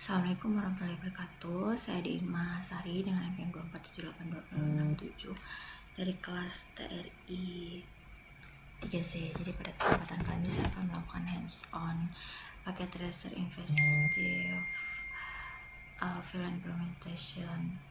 Assalamualaikum warahmatullahi wabarakatuh. Saya Diima Sari dengan NPM 2478267 dari kelas TRI 3C. Jadi pada kesempatan kali ini saya akan melakukan hands on paket tracer investigative field implementation.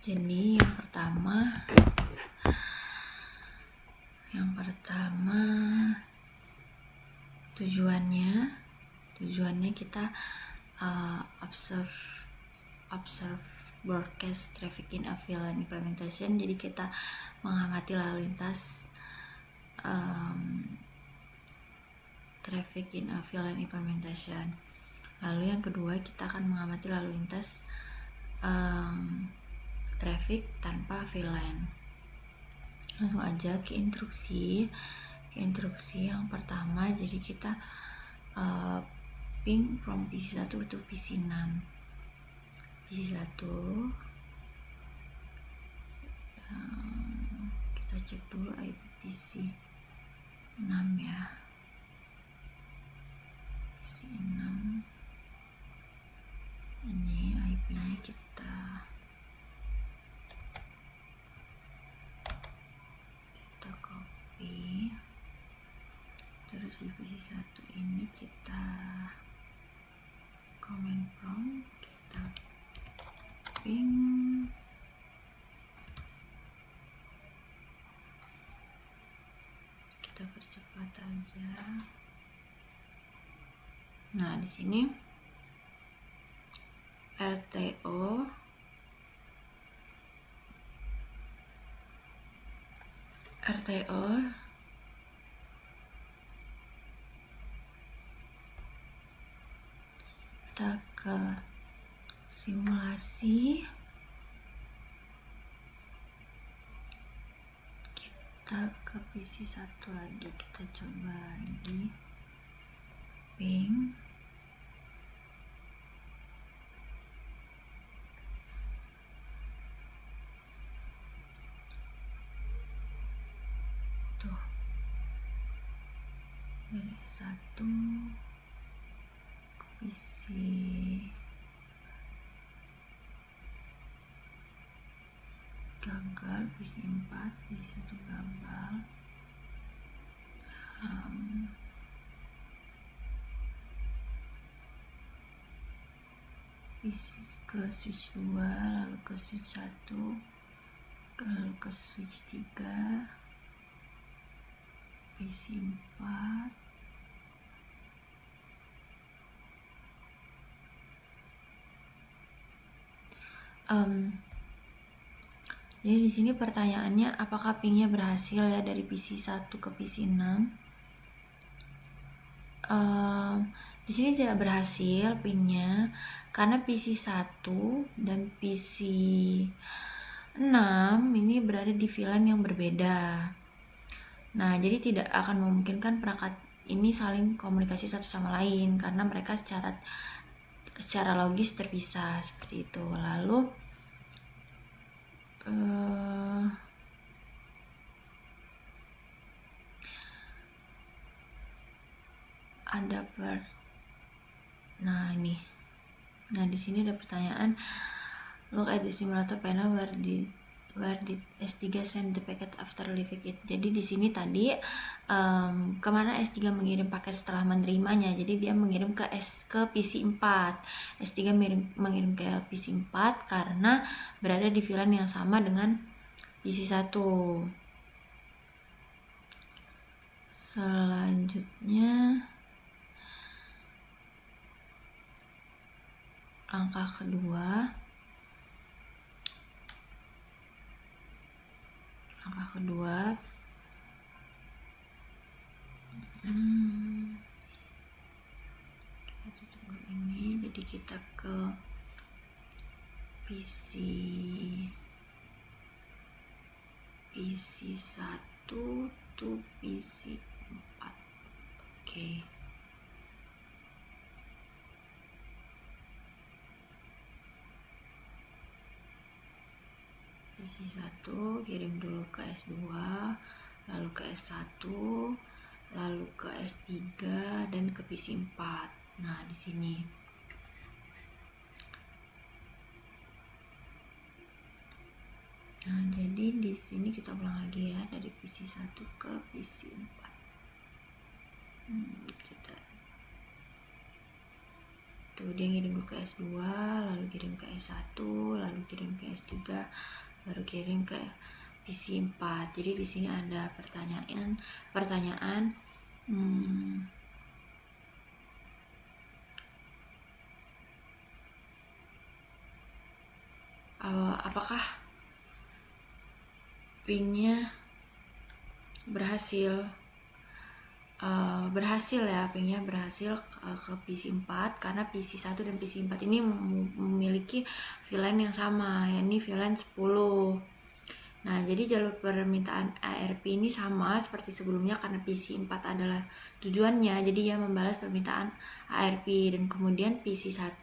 Jadi yang pertama tujuannya kita observe broadcast traffic in a field and implementation. Jadi kita mengamati lalu lintas traffic in a field and implementation. Lalu yang kedua, kita akan mengamati lalu lintas traffic tanpa VLAN. Langsung aja ke instruksi yang pertama. Jadi kita ping from PC1 to PC6. PC1 kita cek dulu IP PC6 ya. PC6 ini IP-nya kita copy, terus di PC1 ini kita command prompt, kita ping kita percepat aja. Nah, di sini RTO kita ke simulasi, kita ke PC1 lagi, kita coba lagi ping tuh dari S1 ke PC gagal, PC4 PC1 gagal, ke switch 2, lalu ke switch 1, lalu ke switch 3, PC4, jadi di sini pertanyaannya apakah pingnya berhasil ya dari PC1 ke PC6. Di sini tidak berhasil pingnya karena PC1 dan PC6 ini berada di VLAN yang berbeda. Nah, jadi tidak akan memungkinkan perangkat ini saling komunikasi satu sama lain karena mereka secara logis terpisah seperti itu. Lalu Nah, di sini ada pertanyaan, look at the simulator panel where did S3 send the packet after leaving it. Jadi di sini tadi kemana S3 mengirim paket setelah menerimanya. Jadi dia mengirim ke PC4. S3 mengirim ke PC4 karena berada di VLAN yang sama dengan PC1. Selanjutnya langkah kedua kita Jadi kita ke PC 1 to PC 4. Oke. PC 1 kirim dulu ke S2, lalu ke S1, lalu ke S3 dan ke PC 4. Nah, di sini. Nah, jadi di sini kita ulang lagi ya, dari PC 1 ke PC 4. Kita tuh dia ngirim dulu ke S2, lalu kirim ke S1, lalu kirim ke S3, baru kirim ke PC 4. Jadi di sini ada pertanyaan apakah pingnya berhasil ya, pingnya berhasil ke PC 4 karena PC 1 dan PC 4 ini memiliki VLAN yang sama, yakni VLAN 10. Nah, jadi jalur permintaan ARP ini sama seperti sebelumnya karena PC 4 adalah tujuannya, jadi ia membalas permintaan ARP dan kemudian PC 1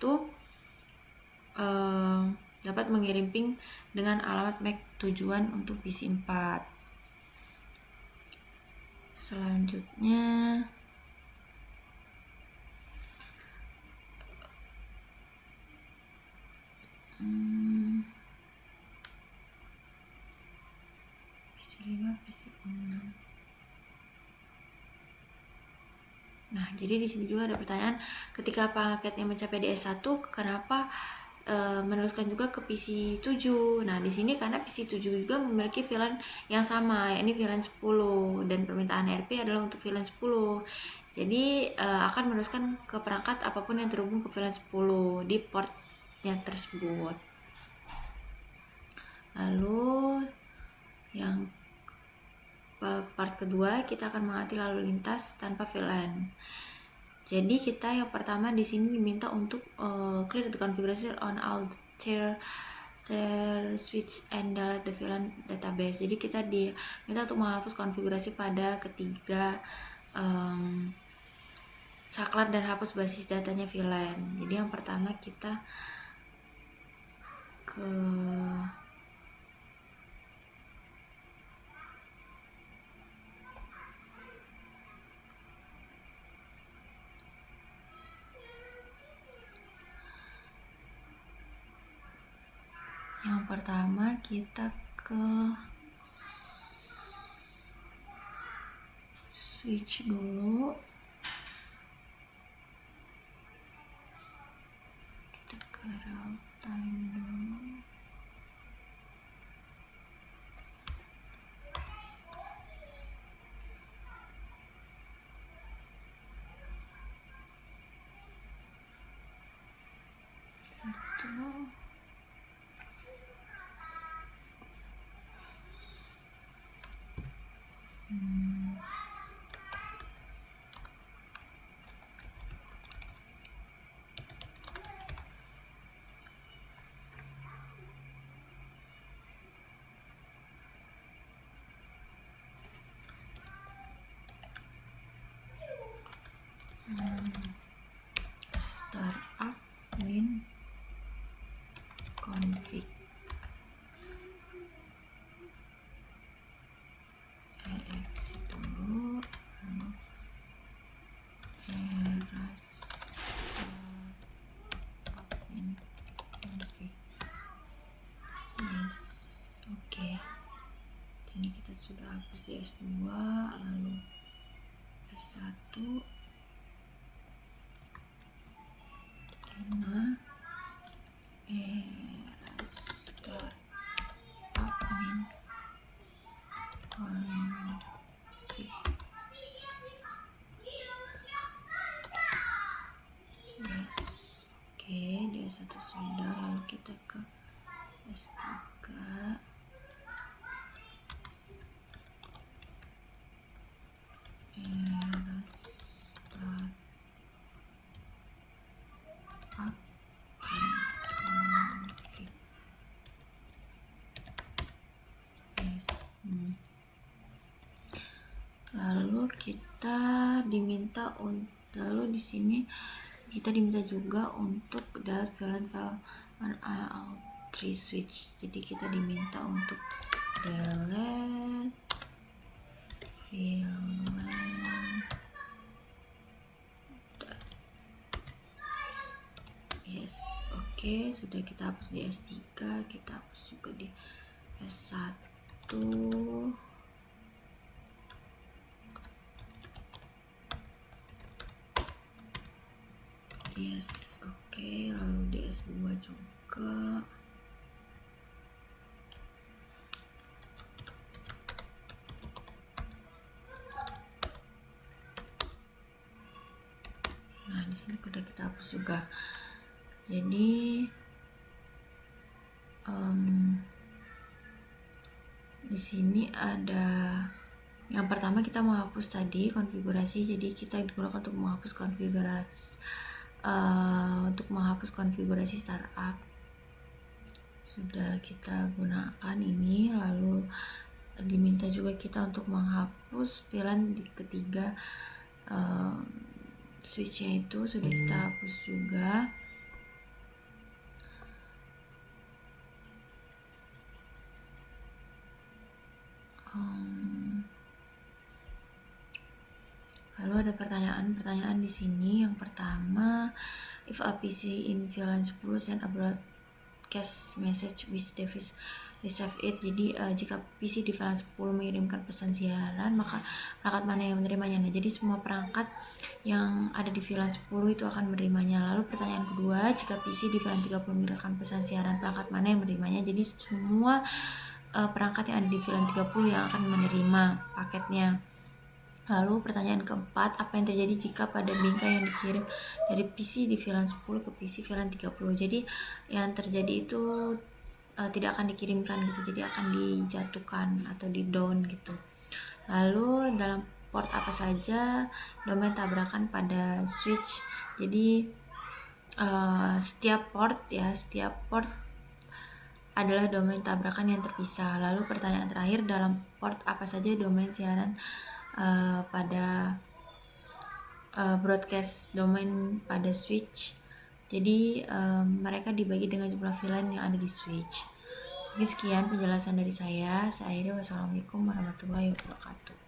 dapat mengirim ping dengan alamat MAC tujuan untuk PC 4. Selanjutnya PC 5, PC 6. Nah, jadi di sini juga ada pertanyaan, ketika paketnya mencapai DS1, kenapa meneruskan juga ke PC 7. Nah, di sini karena PC 7 juga memiliki VLAN yang sama, yakni VLAN 10 dan permintaan RP adalah untuk VLAN 10. Jadi akan meneruskan ke perangkat apapun yang terhubung ke VLAN 10 di portnya tersebut. Lalu yang part kedua kita akan mengamati lalu lintas tanpa VLAN. Jadi kita yang pertama di sini diminta untuk clear the configuration on all tier switch and delete the VLAN database. Jadi kita diminta untuk menghapus konfigurasi pada ketiga saklar dan hapus basis datanya VLAN. Jadi yang pertama kita ke switch dulu, kita ke real time dulu. Startup min config exit dulu, era startup min config. Yes, oke. Sini kita sudah hapus di S2, lalu S1 era startup min config. Yes, oke, dia satu sudah, lalu kita ke S3 era startup kita diminta lalu di sini kita diminta juga untuk delete VLAN file on Alt3 switch. Jadi kita diminta untuk delete VLAN. Yes, oke, sudah kita hapus di S3, kita hapus juga di S1. Yes, oke, lalu di S2 juga. Nah, di sini udah kita hapus juga. Jadi di sini ada yang pertama kita menghapus tadi konfigurasi. Jadi kita digunakan untuk menghapus konfigurasi startup. Sudah kita gunakan ini, lalu diminta juga kita untuk menghapus VLAN di ketiga switchnya itu sudah kita hapus juga. Lalu ada pertanyaan di sini. Yang pertama, if a PC in VLAN 10 send a broadcast message with device receive it. Jadi jika PC di VLAN 10 mengirimkan pesan siaran, maka perangkat mana yang menerimanya? Nah, jadi semua perangkat yang ada di VLAN 10 itu akan menerimanya. Lalu pertanyaan kedua, jika PC di VLAN 30 mengirimkan pesan siaran, perangkat mana yang menerimanya? Jadi semua perangkat yang ada di VLAN 30 yang akan menerima paketnya. Lalu pertanyaan keempat, apa yang terjadi jika pada bingkai yang dikirim dari PC di VLAN 10 ke PC VLAN 30? Jadi yang terjadi itu tidak akan dikirimkan gitu, jadi akan dijatuhkan atau di down gitu. Lalu dalam port apa saja domain tabrakan pada switch? Jadi setiap port adalah domain tabrakan yang terpisah. Lalu pertanyaan terakhir, dalam port apa saja domain siaran pada broadcast domain pada switch? Jadi mereka dibagi dengan jumlah VLAN yang ada di switch. Jadi sekian penjelasan dari saya. Saya akhiri, wassalamualaikum warahmatullahi wabarakatuh.